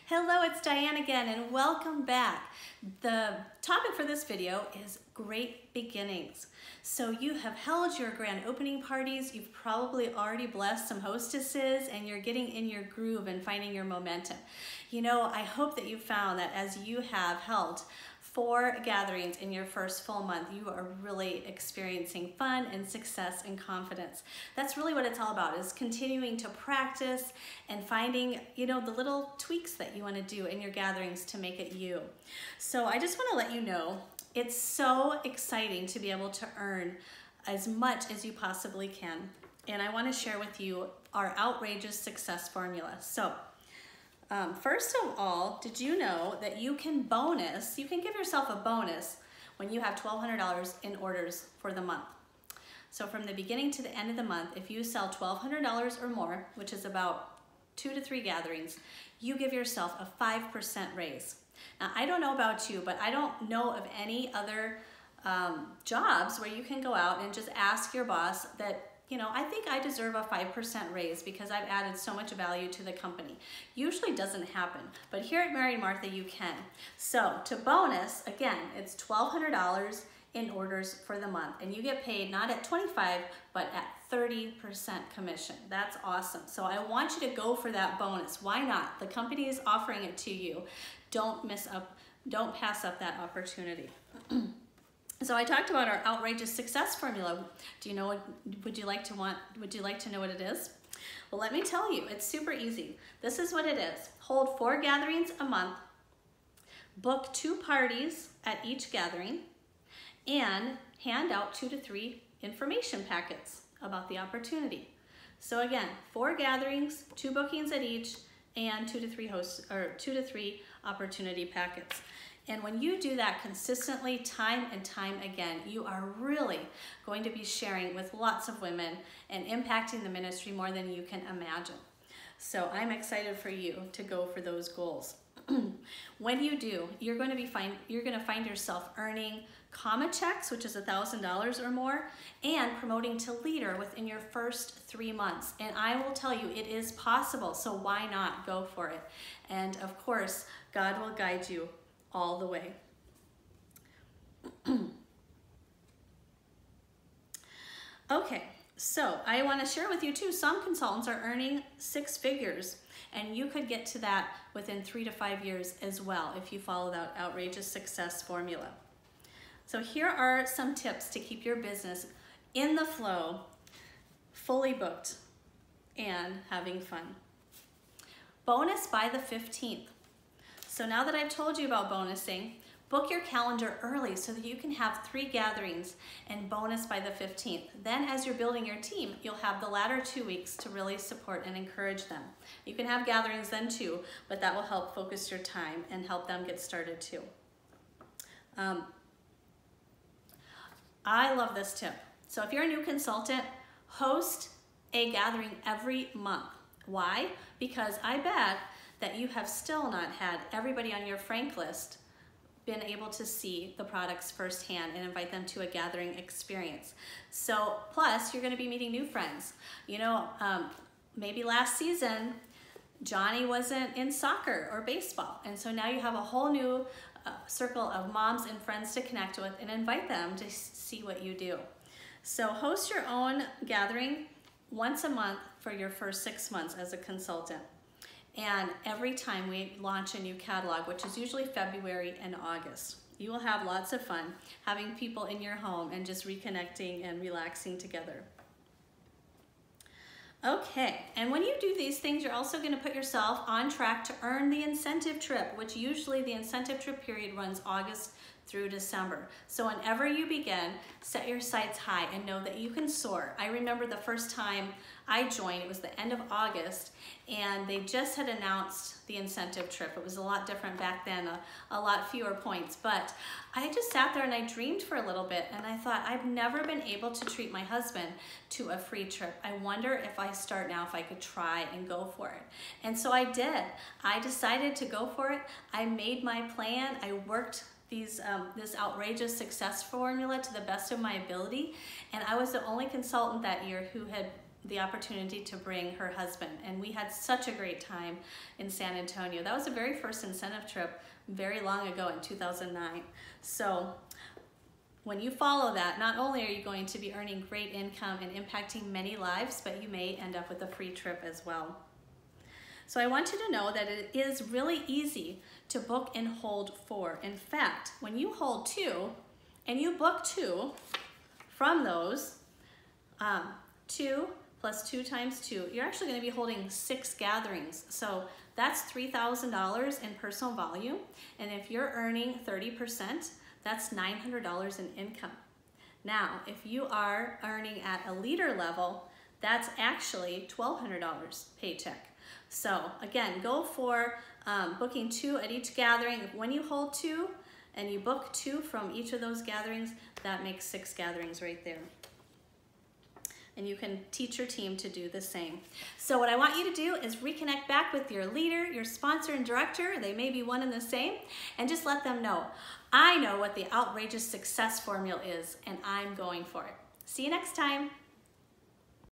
Hello, it's Diane again, and welcome back. The topic for this video is great beginnings. So you have held your grand opening parties, you've probably already blessed some hostesses, and you're getting in your groove and finding your momentum. You know, I hope that you found that as you have held 4 gatherings in your first full month, you are really experiencing fun and success and confidence. That's really what it's all about, is continuing to practice and finding, you know, the little tweaks that you want to do in your gatherings to make it you. So I just want to let you know, it's so exciting to be able to earn as much as you possibly can. And I want to share with you our outrageous success formula. So first of all, did you know that you can give yourself a bonus when you have $1,200 in orders for the month. So from the beginning to the end of the month, if you sell $1,200 or more, which is about 2 to 3 gatherings, you give yourself a 5% raise. Now, I don't know about you, but I don't know of any other jobs where you can go out and just ask your boss that, you know, I think I deserve a 5% raise because I've added so much value to the company. Usually doesn't happen, but here at Mary Martha you can. So to bonus, again, it's $1,200 in orders for the month, and you get paid not at 25, but at 30% commission. That's awesome. So I want you to go for that bonus. Why not? The company is offering it to you. Don't pass up that opportunity. So I talked about our outrageous success formula. Do you know would you like to know what it is? Well, let me tell you, it's super easy. This is what it is. Hold 4 gatherings a month, book 2 parties at each gathering, and hand out 2 to 3 information packets about the opportunity. So again, 4 gatherings, 2 bookings at each, and 2 to 3 opportunity packets. And when you do that consistently, time and time again, you are really going to be sharing with lots of women and impacting the ministry more than you can imagine. So I'm excited for you to go for those goals. When you do, you're going to find yourself earning comma checks, which is $1,000 or more, and promoting to leader within your first 3 months. And I will tell you, it is possible. So why not go for it? And of course, God will guide you all the way. Okay, so I want to share with you too, some consultants are earning 6 figures, and you could get to that within 3 to 5 years as well if you follow that outrageous success formula. So here are some tips to keep your business in the flow, fully booked, and having fun. Bonus by the 15th. So now that I've told you about bonusing, book your calendar early so that you can have 3 gatherings and bonus by the 15th. Then as you're building your team, you'll have the latter 2 weeks to really support and encourage them. You can have gatherings then too, but that will help focus your time and help them get started too. I love this tip. So if you're a new consultant, host a gathering every month. Why? Because I bet that you have still not had everybody on your Frank list been able to see the products firsthand and invite them to a gathering experience. So plus you're going to be meeting new friends. You know, maybe last season Johnny wasn't in soccer or baseball, and so now you have a whole new circle of moms and friends to connect with and invite them to see what you do. So host your own gathering once a month for your first 6 months as a consultant. And every time we launch a new catalog, which is usually February and August, you will have lots of fun having people in your home and just reconnecting and relaxing together. Okay, and when you do these things, you're also going to put yourself on track to earn the incentive trip, which usually the incentive trip period runs August through December. So whenever you begin, set your sights high and know that you can soar. I remember the first time I joined, it was the end of August, and they just had announced the incentive trip. It was a lot different back then, a lot fewer points, but I just sat there and I dreamed for a little bit, and I thought, I've never been able to treat my husband to a free trip. I wonder if I start now, if I could try and go for it. And so I did. I decided to go for it. I made my plan. I worked this outrageous success formula to the best of my ability, and I was the only consultant that year who had the opportunity to bring her husband, and we had such a great time in San Antonio. That was the very first incentive trip very long ago in 2009. So when you follow that, not only are you going to be earning great income and impacting many lives, but you may end up with a free trip as well. So I want you to know that it is really easy to book and hold 4. In fact, when you hold 2 and you book 2 from those, 2 plus 2 times 2, you're actually going to be holding 6 gatherings. So that's $3,000 in personal volume. And if you're earning 30%, that's $900 in income. Now, if you are earning at a leader level, that's actually $1,200 paycheck. So again, go for booking 2 at each gathering. When you hold 2 and you book 2 from each of those gatherings, that makes 6 gatherings right there. And you can teach your team to do the same. So what I want you to do is reconnect back with your leader, your sponsor and director. They may be one and the same, and just let them know, I know what the outrageous success formula is, and I'm going for it. See you next time.